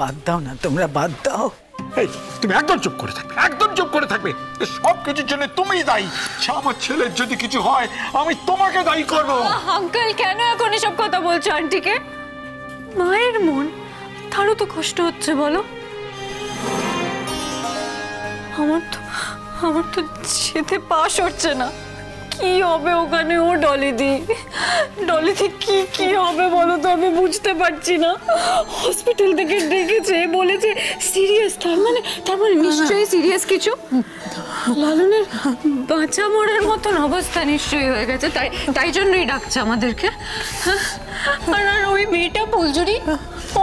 বাদ দাও না, তোমরা বাদ দাও। এই তুমি একদম চুপ করে থাকবে, একদম চুপ করে থাকবে। সব কিছুর জন্য তুমি দায়ী। আমার ছেলের যদি কিছু হয় আমি তোমাকে দায়ী করবো। আঙ্কেল কেন এখন এসব কথা বলছো আন্টিকে? মায়ের মন, তারও তো কষ্ট হচ্ছে বলো। আমার তো যেতে পা সরছে না। কি হবে ওখানে? ও ডলিদি কি হবে বলো তো? আমি বুঝতে পারছি না। হসপিটাল থেকে ডেকেছে, বলেছে সিরিয়াস। তার মানে নিশ্চয়ই সিরিয়াস কিছু। লালনের বাঁচা মরার মতন অবস্থা নিশ্চয়ই হয়ে গেছে, তাই জন্যই ডাকছে আমাদেরকে। আর ওই মেয়েটা ফুলঝুরি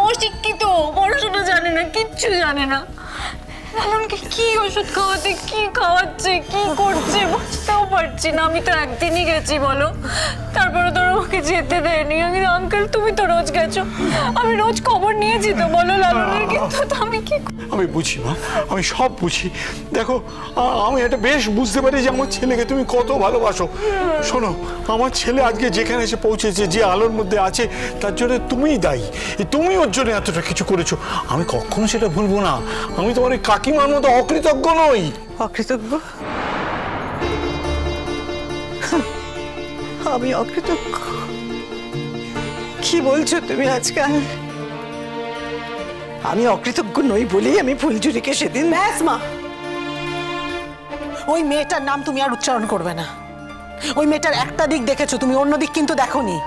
অশিক্ষিত, পড়াশোনা জানে না, কিচ্ছু জানে না। লালনকে কি ওষুধ খাওয়াতে, কি খাওয়াচ্ছে, কি করছে বুঝতেও পারছি না। আমি তো একদিনই গেছি বলো, তারপরে তো ওকে যেতে দেয়নি। আঙ্কেল তুমি তো রোজ গেছো, আমি রোজ খবর নিয়েছি তো বলো লালনের, কিন্তু আমি কি? আমি বুঝি মা, আমি সব বুঝি। দেখো আমি এটা বেশ বুঝতে পারি যে আমার ছেলেকে তুমি কত ভালোবাসো। শোনো, আমার ছেলে আজকে যেখানে এসে পৌঁছেছে, যে আলোর মধ্যে আছে, তার জন্য তুমিই দায়ী। তুমি ওর জন্য এতটা কিছু করেছো, আমি কখনো সেটা ভুলবো না। আমি তোমার ওই কাকিমার মতো অকৃতজ্ঞ নই। অকৃতজ্ঞ? আমি অকৃতজ্ঞ? কি বলছো তুমি আজকাল? আমি অকৃতজ্ঞ নই বলেই আমি ফুলঝুরিকে সেদিন... ব্যাস মা, ওই মেয়েটার নাম তুমি আর উচ্চারণ করবে না। ওই মেয়েটার একটা দিক দেখেছো তুমি, অন্য দিক কিন্তু দেখোনি।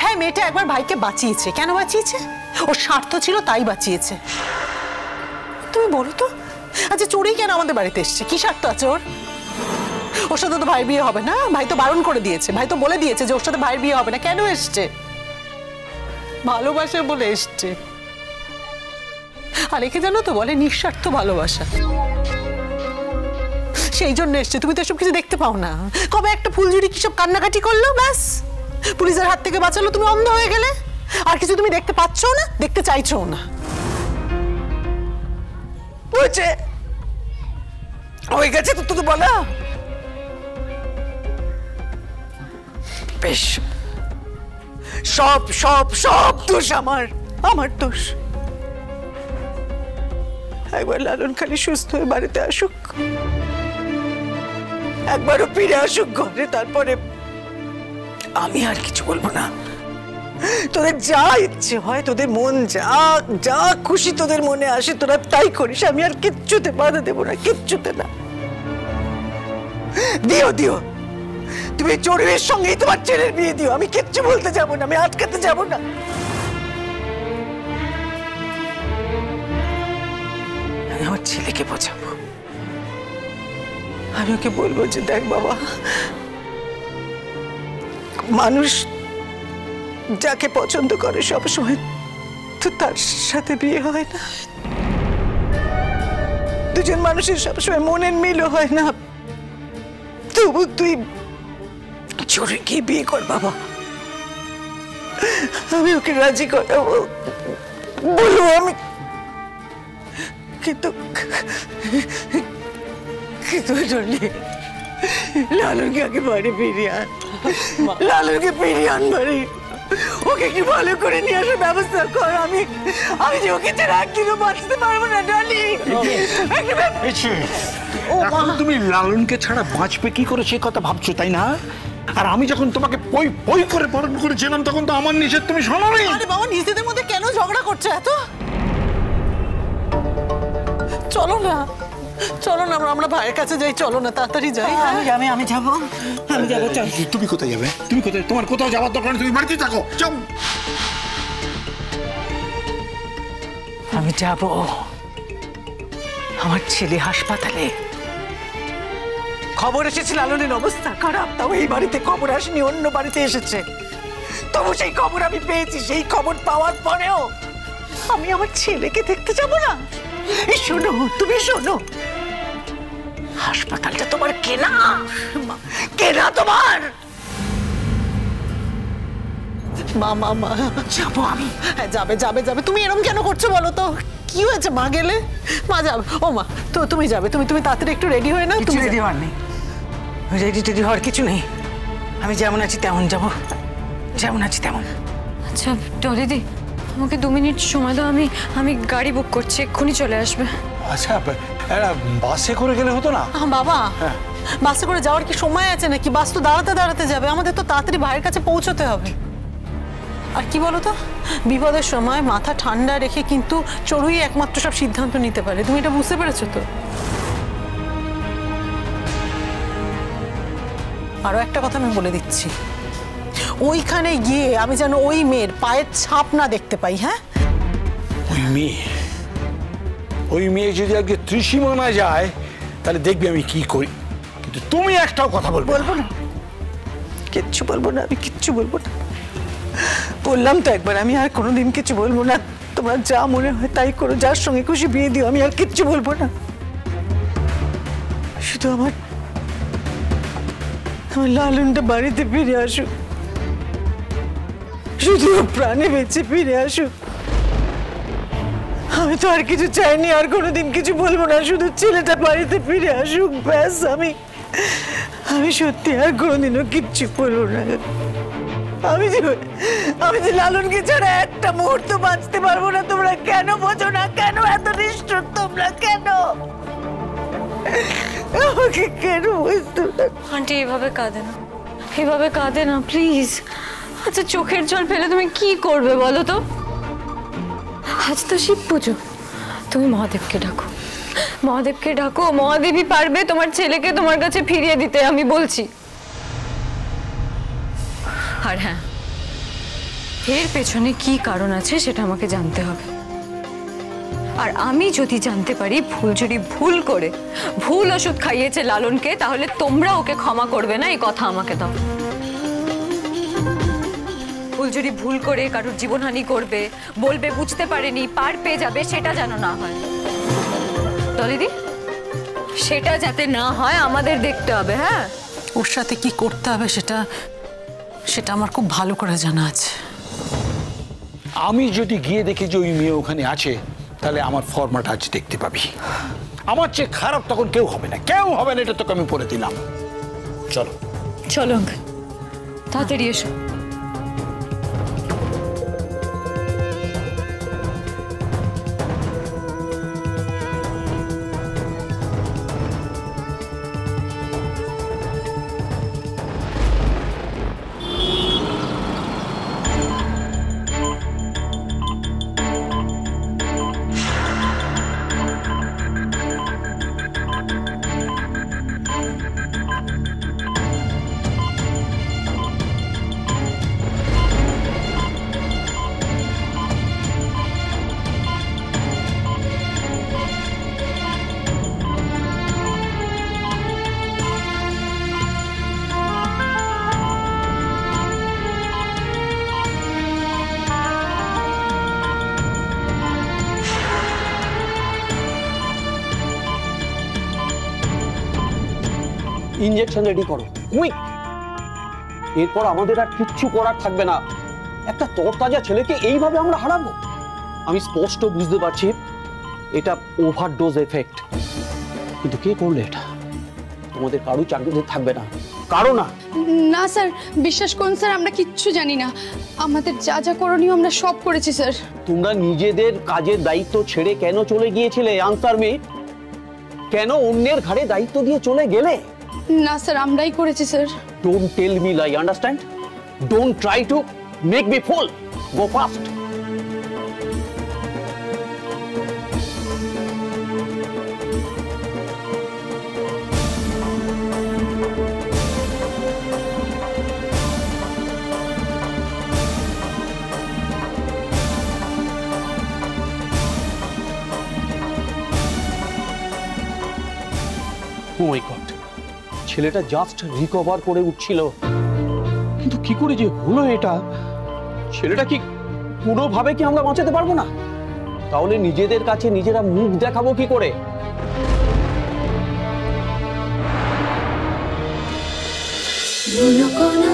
হ্যাঁ, মেয়েটা একবার ভাইকে বাঁচিয়েছে। কেন বাঁচিয়েছে? ওর স্বার্থ ছিল তাই বাঁচিয়েছে। তুমি বলো তো, আচ্ছা চোরেই কেন আমাদের বাড়িতে এসছে? কি স্বার্থ আছে ওর? ওর সাথে তো ভাইয়ের বিয়ে হবে না, ভাই তো বারণ করে দিয়েছে। ভাই তো বলে দিয়েছে যে ওর সাথে ভাইয়ের বিয়ে হবে না। কেন এসছে? ভালোবাসা বলে এসছে। আর একে জানো তো বলে নিঃস্বার্থ ভালোবাসা। সেই জন্য এসছে। তুমি তো এসব কিছু দেখতে পাও না। কবে একটা ফুলঝুরি কি সব কান্নাকাটি করলো, ব্যাস পুলিশের হাত থেকে বাঁচালো, তুমি অন্ধ হয়ে গেলে। আর কিছু তুমি দেখতে পাচ্ছ না, দেখতে চাইছো না। বুঝছে হয়ে গেছে তো, তো বলা বেশ। সব সব সব দোষ আমার দোষ। একবার লালন খালি সুস্থ হয়ে বাড়িতে আসুক, একবারও ফিরে আসুক ঘরে, তারপরে আমি আর কিছু বলবো না। তোদের যা ইচ্ছে হয়, তোদের মন যা খুশি তোদের মনে আসে তোরা তাই করিস। আমি আর কিচ্ছুতে বাধা দেবো না, কিচ্ছুতে না। দিও তুমি চোরের সঙ্গেই তোমার ছেলের বিয়ে দিও। আমি কিচ্ছু বলতে যাবো না, আমি আটকাতে যাবো না। আমি আমার ছেলেকে বোঝাবো। আমি ওকে বলবো যে দেখ বাবা, মানুষ যাকে পছন্দ করে সবসময় তো তার সাথে বিয়ে হয় না। দুজন মানুষের সবসময় মনের মিলও হয় না। তবু তুই চোরে গিয়ে বিয়ে কর বাবা। আমি ওকে রাজি করাবো, বলবো আমি। কিন্তু লালনকে আগে বাড়ি ফিরিয়ে আন। লালনকে ফিরিয়ে আন বাড়ি। ওকে কি ভালো করে নিয়ে আসার ব্যবস্থা কর। আমি যে ওকে ছাড়া একদিনও বাঁচতে পারবো না ডলি। এখন তুমি লালনকে ছাড়া বাঁচবে কি করে সে কথা ভাবছো, তাই না? আর আমি যখন তোমাকে পই করে পালন করেছিলাম তখন তো আমার নিষেধ তুমি শোনোনি। আরে বাবা, নিজেদের মধ্যে কেন ঝগড়া করছো এত? চলো না আমরা ভাইয়ের কাছে যাই। চলো না, তাড়াতাড়ি যাই। আমি যাবো। চল। তুমি কোথায় যাবে? তুমি কোথায়? তোমার কোথাও যাওয়ার দরকার নেই, তুমি বাড়িতে থাকো। চল। আমি যাব। আমার ছেলে হাসপাতালে, খবর এসেছে লালনের অবস্থা খারাপ। তাও এই বাড়িতে খবর আসেনি, অন্য বাড়িতে এসেছে। তবু সেই খবর আমি পেয়েছি। সেই খবর পাওয়ার পরেও আমি আমার ছেলেকে দেখতে যাব না? এই শোনো, তুমি শোনো, হাসপাতালটা তোমার কেনা তোমার। মা যাবো আমি। হ্যাঁ যাবে। তুমি এরকম কেন করছো বলো তো? কি হয়েছে? মা গেলে মা যাবে। ও মা, তো তুমি যাবে। তুমি তাড়াতাড়ি একটু রেডি হয়ে নাও। তুমি রেডি হওয়ার নেই, রেডি হওয়ার কিছু নেই। আমি যেমন আছি তেমন যাবো, যেমন আছি তেমন। আচ্ছা ডলিদি, আমাকে 2 মিনিট সময় দাও, আমি গাড়ি বুক করছি, এক্ষুনি চলে আসবে। আচ্ছা একটা বাসে করে গেলে হতো না? বাবা, বাসে করে যাওয়ার কি সময় আছে নাকি? বাস তো দাঁড়াতে দাঁড়াতে যাবে, আমাদের তো তাড়াতাড়ি ভাইয়ের কাছে পৌঁছতে হবে। আর কি বলো তো, বিপদের সময় মাথা ঠান্ডা রেখে কিন্তু চড়ুই একমাত্র সব সিদ্ধান্ত নিতে পারে। তুমি এটা বুঝতে পেরেছো তো? আরো একটা কথা আমি বলে দিচ্ছি, ওইখানে গিয়ে আমি যেন ওই মেয়ের পায়ের ছাপ না দেখতে পাই। হ্যাঁ, ওই মেয়ে যদি আজকে ত্রিসীমানা যায় তাহলে দেখবি আমি কি করি। কিন্তু তুমি একটাও কথা বলবো না, কিচ্ছু বলবো না, আমি কিচ্ছু বলবো না। বললাম তো একবার, আমি আর কোনোদিন কিছু বলবো না। তোমরা যা মনে হয় তাই করো, যার সঙ্গে খুশি বিয়ে দিও, আমি আর কিচ্ছু বলবো না। শুধু আমার লালনটা বাড়িতে ফিরে আসুক, শুধু প্রাণে বেঁচে ফিরে আসুক। আমি তো আর কিছু চাইনি, আর কোনোদিন কিছু বলবো না। শুধু ছেলেটা বাড়িতে ফিরে আসুক, ব্যাস। আমি সত্যি আর কোনোদিনও কিচ্ছু বলবো না। আমি যে লালনকে ছাড়া একটা মুহূর্ত বাঁচতে পারবো না। তোমরা কেন বোঝো না? কেন এত নিষ্ঠুর তোমরা? কেন আমাকে কেন বুঝতো না? আন্টি এভাবে কাঁদে না প্লিজ। আচ্ছা চোখের জল ফেলে তুমি কি করবে বলো তো? আজ তো শিব পুজো, তুমি মহাদেবকে ডাকো, মহাদেবই পারবে তোমার ছেলেকে তোমার কাছে ফিরিয়ে দিতে, আমি বলছি। আর হ্যাঁ, এর পেছনে কি কারণ আছে সেটা আমাকে জানতে হবে। আর আমি যদি জানতে পারি ফুলঝুরি ভুল ওষুধ খাইয়েছে লালনকে, তাহলে তোমরা ওকে ক্ষমা করবে না, এই কথা আমাকে দাও। ফুলঝুরি ভুল করে কারোর জীবনহানি করবে, বলবে বুঝতে পারেনি, পার পেয়ে যাবে, সেটা যেন না হয়। দলিদি, সেটা যাতে না হয় আমাদের দেখতে হবে। হ্যাঁ, ওর সাথে কি করতে হবে সেটা আমার খুব ভালো করে জানা আছে। আমি যদি গিয়ে দেখি যে ওই মেয়ে ওখানে আছে, তাহলে আমার ফরম্যাট আজ দেখতে পাবি। আমার চেয়ে খারাপ তখন কেউ হবে না, এটা তোকে আমি পড়ে দিলাম। চলো আঙ্কেল, তাড়াতাড়ি এসো। ইনজেকশন রেডি করো, কুইক। এরপর আমাদের আর কিচ্ছু করার থাকবে না। একটা তরতাজা ছেলেকে এইভাবে আমরা হারাবো? আমি স্পষ্ট বুঝতে পারছি এটা ওভারডোজ এফেক্ট, কিন্তু কে করলে এটা? তোমাদের কারো চাকরিতে থাকবে না, কারো না। না স্যার, বিশ্বাস করুন স্যার, আমরা কিচ্ছু জানি না। আমাদের যা যা করণীয় আমরা সব করেছি স্যার। তোমরা নিজেদের কাজের দায়িত্ব ছেড়ে কেন চলে গিয়েছিলে? আনসার মি, কেন অন্যের ঘাড়ে দায়িত্ব দিয়ে চলে গেলে? না স্যার, আমরাই করেছি sir. Don't tell me lie, understand? Don't try to make me fool. Go fast. Oh my God. ছেলেটা জাস্ট রিকভার করে উঠছিল, কিন্তু কি করে যে হলো এটা? ছেলেটা কি কোনোভাবে কি আমরা বাঁচাতে পারবো না? তাহলে নিজেদের কাছে নিজেরা মুখ দেখাবো কি করে? মনোকোনা